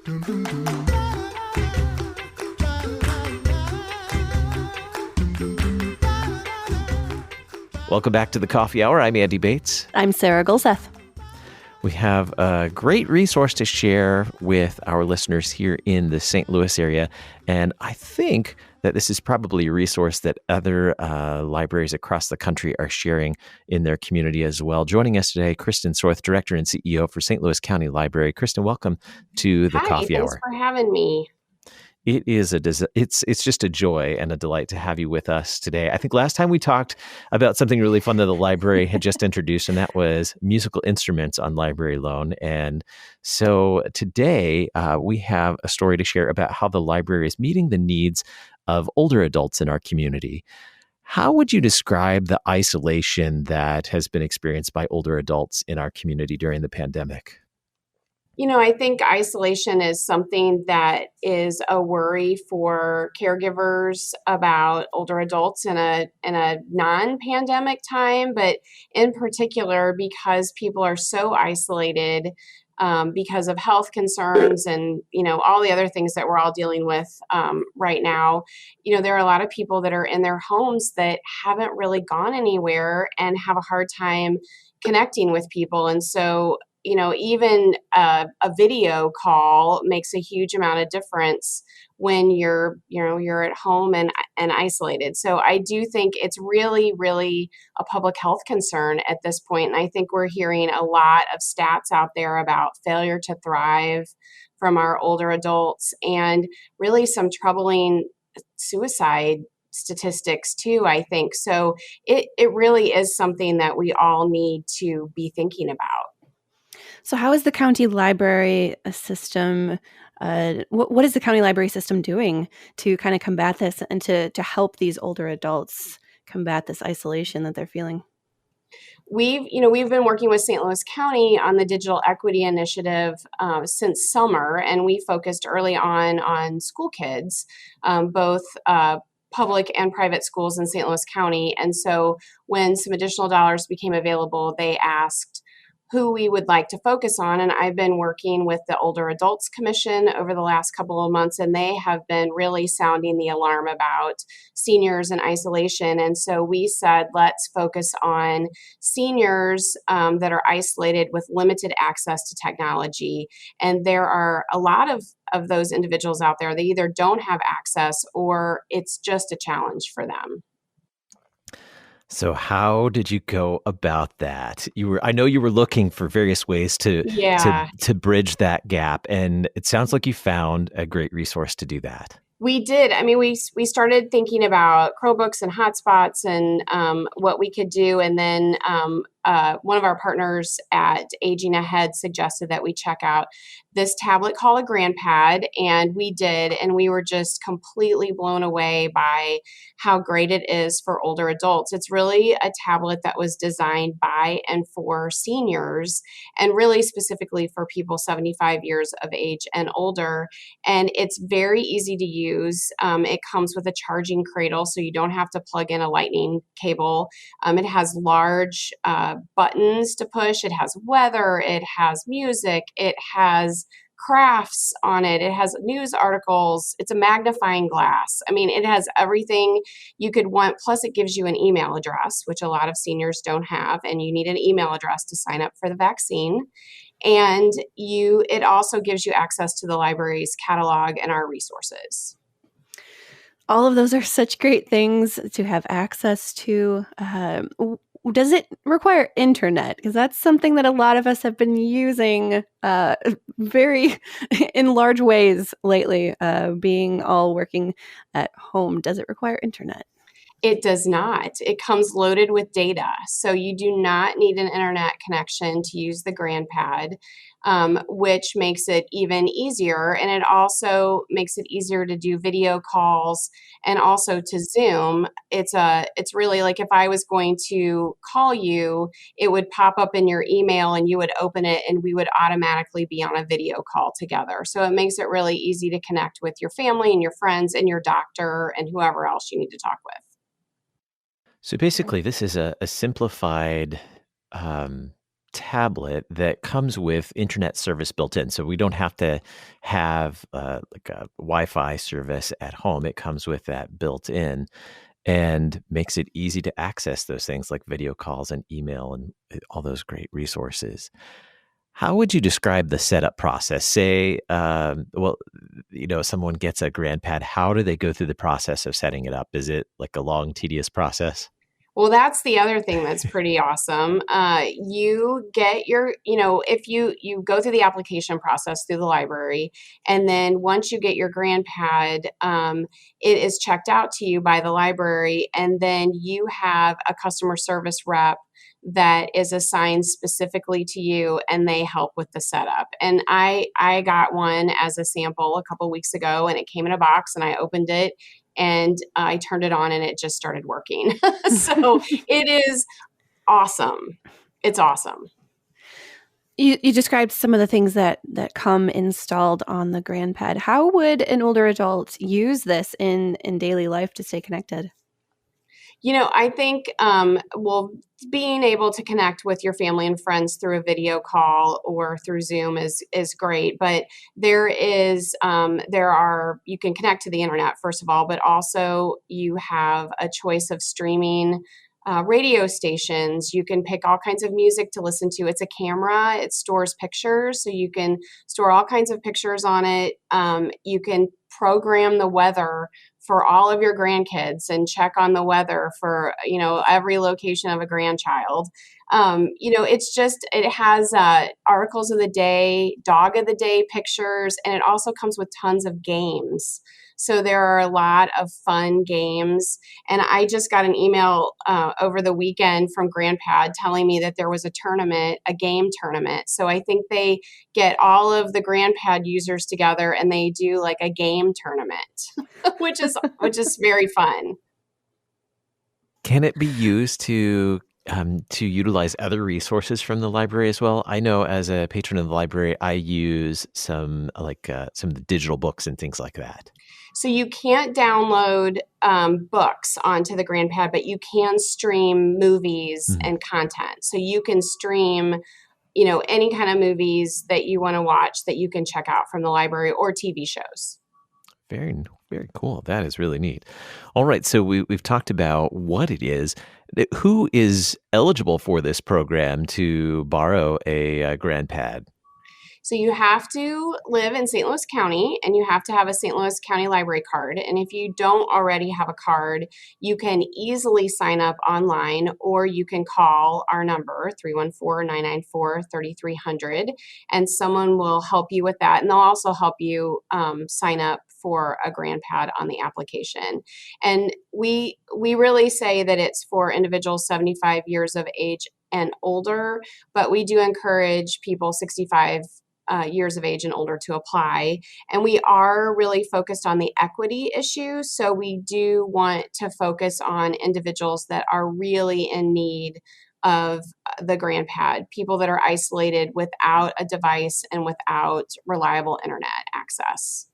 Welcome back to the Coffee Hour. I'm Andy Bates. I'm Sarah Gulseth. We have a great resource to share with our listeners here in the St. Louis area. And I think that this is probably a resource that other libraries across the country are sharing in their community as well. Joining us today, Kristen Sorth, Director and CEO for St. Louis County Library. Kristen, welcome to the Coffee Hour. Thanks for having me. It is it's just a joy and a delight to have you with us today. I think last time we talked about something really fun that the library had just introduced, and that was musical instruments on library loan. And so today we have a story to share about how the library is meeting the needs of older adults in our community. How would you describe the isolation that has been experienced by older adults in our community during the pandemic? You know, I think isolation is something that is a worry for caregivers about older adults in a non-pandemic time, but in particular because people are so isolated because of health concerns and, all the other things that we're all dealing with right now. There are a lot of people that are in their homes that haven't really gone anywhere and have a hard time connecting with people. And so even a video call makes a huge amount of difference when you're at home and isolated. So I do think it's really, really a public health concern at this point. And I think we're hearing a lot of stats out there about failure to thrive from our older adults and really some troubling suicide statistics too, I think. So it really is something that we all need to be thinking about. So how is the county library system, what is the county library system doing to kind of combat this and to help these older adults combat this isolation that they're feeling? We've been working with St. Louis County on the Digital Equity Initiative since summer, and we focused early on school kids, both public and private schools in St. Louis County. And so when some additional dollars became available, they asked who we would like to focus on. And I've been working with the Older Adults Commission over the last couple of months, and they have been really sounding the alarm about seniors and isolation. And so we said, let's focus on seniors that are isolated with limited access to technology. And there are a lot of those individuals out there. They either don't have access or it's just a challenge for them. So how did you go about that? I know you were looking for various ways to bridge that gap, and it sounds like you found a great resource to do that. We did. I mean, we started thinking about Chromebooks and hotspots and what we could do. And then one of our partners at Aging Ahead suggested that we check out this tablet called a GrandPad. And we did. And we were just completely blown away by how great it is for older adults. It's really a tablet that was designed by and for seniors, and really specifically for people 75 years of age and older. And it's very easy to use. It comes with a charging cradle, so you don't have to plug in a lightning cable. It has large buttons to push. It has weather. It has music. It has crafts on it. It has news articles. It's a magnifying glass. I mean, it has everything you could want. Plus, it gives you an email address, which a lot of seniors don't have, and you need an email address to sign up for the vaccine. And it also gives you access to the library's catalog and our resources. All of those are such great things to have access to. Does it require internet? Because that's something that a lot of us have been using very in large ways lately, being all working at home. Does it require internet? It does not. It comes loaded with data. So you do not need an internet connection to use the GrandPad, which makes it even easier. And it also makes it easier to do video calls and also to Zoom. It's really like if I was going to call you, it would pop up in your email and you would open it and we would automatically be on a video call together. So it makes it really easy to connect with your family and your friends and your doctor and whoever else you need to talk with. So basically, this is a simplified tablet that comes with internet service built in. So we don't have to have like a Wi-Fi service at home. It comes with that built in and makes it easy to access those things like video calls and email and all those great resources. How would you describe the setup process? Say, someone gets a GrandPad. How do they go through the process of setting it up? Is it like a long, tedious process? Well, that's the other thing that's pretty awesome. You get if you go through the application process through the library, and then once you get your GrandPad, it is checked out to you by the library, and then you have a customer service rep that is assigned specifically to you, and they help with the setup. And I got one as a sample a couple weeks ago, and it came in a box, and I opened it and I turned it on and it just started working. So it is awesome. It's awesome. You described some of the things that come installed on the GrandPad. How would an older adult use this in daily life to stay connected? I think, being able to connect with your family and friends through a video call or through Zoom is great. But you can connect to the internet, first of all, but also you have a choice of streaming radio stations. You can pick all kinds of music to listen to. It's a camera. It stores pictures, so you can store all kinds of pictures on it. You can program the weather for all of your grandkids and check on the weather for every location of a grandchild. It has articles of the day, dog of the day pictures, and it also comes with tons of games. So there are a lot of fun games. And I just got an email over the weekend from GrandPad telling me that there was a game tournament. So I think they get all of the GrandPad users together and they do like a game tournament, which is very fun. Can it be used to utilize other resources from the library as well? I know as a patron of the library, I use some of the digital books and things like that. So you can't download books onto the GrandPad, but you can stream movies and content. So you can stream, any kind of movies that you want to watch that you can check out from the library or TV shows. Very, very cool. That is really neat. All right. So we've talked about what it is. Who is eligible for this program to borrow a GrandPad? So you have to live in St. Louis County and you have to have a St. Louis County library card. And if you don't already have a card, you can easily sign up online or you can call our number 314-994-3300 and someone will help you with that. And they'll also help you sign up for a GrandPad on the application. And we really say that it's for individuals 75 years of age and older, but we do encourage people 65 years of age and older to apply. And we are really focused on the equity issue. So we do want to focus on individuals that are really in need of the GrandPad, people that are isolated without a device and without reliable internet access.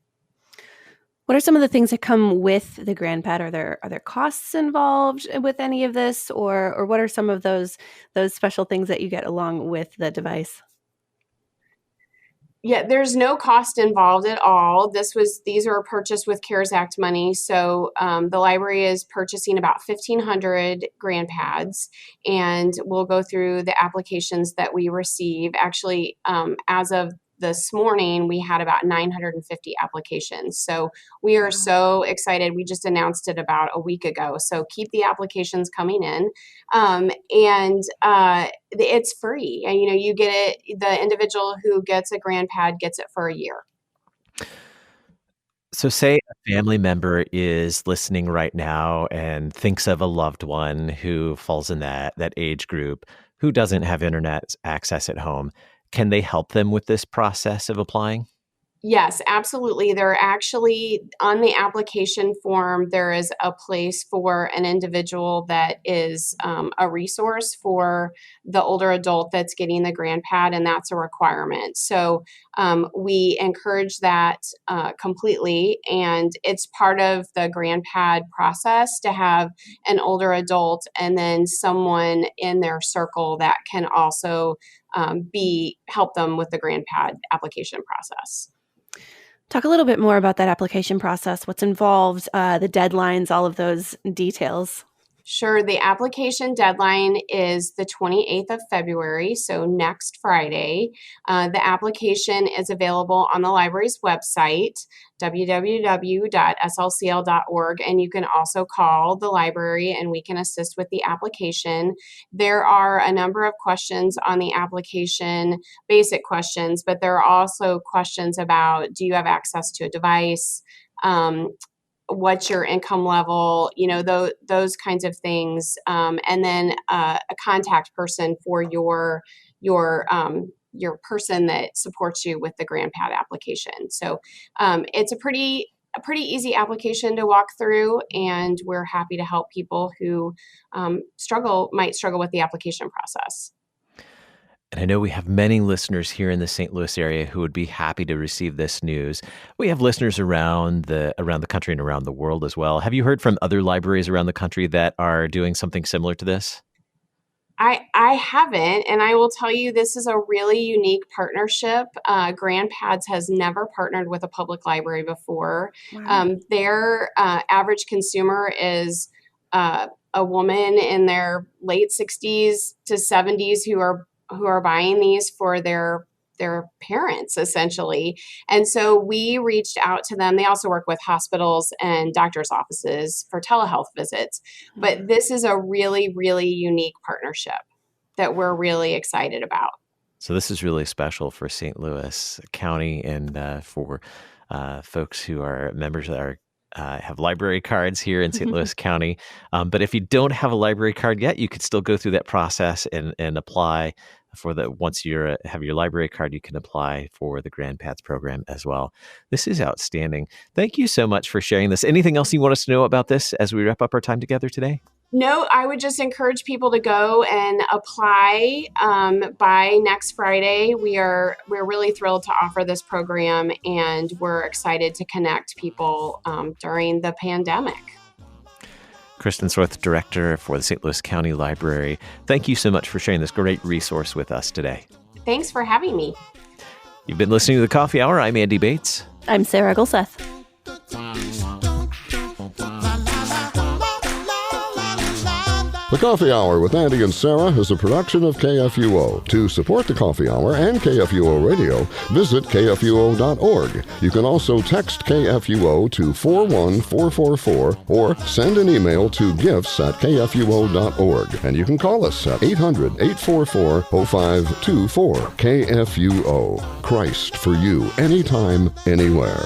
What are some of the things that come with the GrandPad? Are there costs involved with any of this, or what are some of those special things that you get along with the device? Yeah, there's no cost involved at all. These are purchased with CARES Act money. So the library is purchasing about 1,500 GrandPads, and we'll go through the applications that we receive. Actually, as of this morning, we had about 950 applications. So we are so excited. We just announced it about a week ago. So keep the applications coming in. It's free. And, you get it, the individual who gets a GrandPad gets it for a year. So say a family member is listening right now and thinks of a loved one who falls in that age group who doesn't have internet access at home. Can they help them with this process of applying? Yes, absolutely. They're actually on the application form. There is a place for an individual that is a resource for the older adult that's getting the GrandPad, and that's a requirement. So we encourage that completely, and it's part of the GrandPad process to have an older adult and then someone in their circle that can also help them with the GrandPad application process. Talk a little bit more about that application process, what's involved, the deadlines, all of those details. Sure. The application deadline is the 28th of February, so next Friday. The application is available on the library's website, www.slcl.org, and you can also call the library and we can assist with the application. There are a number of questions on the application, basic questions, but there are also questions about, do you have access to a device? What's your income level, those kinds of things, and then a contact person for your person that supports you with the GrandPad application. So it's a pretty easy application to walk through, and we're happy to help people who might struggle with the application process. And I know we have many listeners here in the St. Louis area who would be happy to receive this news. We have listeners around the country and around the world as well. Have you heard from other libraries around the country that are doing something similar to this? I haven't, and I will tell you this is a really unique partnership. GrandPads has never partnered with a public library before. Wow. Their average consumer is a woman in their late 60s to 70s who are buying these for their parents, essentially. And so we reached out to them. They also work with hospitals and doctors' offices for telehealth visits. But this is a really, really unique partnership that we're really excited about. So this is really special for St. Louis County and for folks who are members that are have library cards here in St. Louis County. But if you don't have a library card yet, you could still go through that process and apply for once you have your library card, you can apply for the GrandPads program as well. This is outstanding. Thank you so much for sharing this. Anything else you want us to know about this as we wrap up our time together today? No, I would just encourage people to go and apply by next Friday. We're really thrilled to offer this program, and we're excited to connect people during the pandemic. Kristen Sorth, Director for the St. Louis County Library. Thank you so much for sharing this great resource with us today. Thanks for having me. You've been listening to The Coffee Hour. I'm Andy Bates. I'm Sarah Gulseth. The Coffee Hour with Andy and Sarah is a production of KFUO. To support the Coffee Hour and KFUO Radio, visit KFUO.org. You can also text KFUO to 41444 or send an email to gifts@KFUO.org. And you can call us at 800-844-0524. KFUO. Christ for you, anytime, anywhere.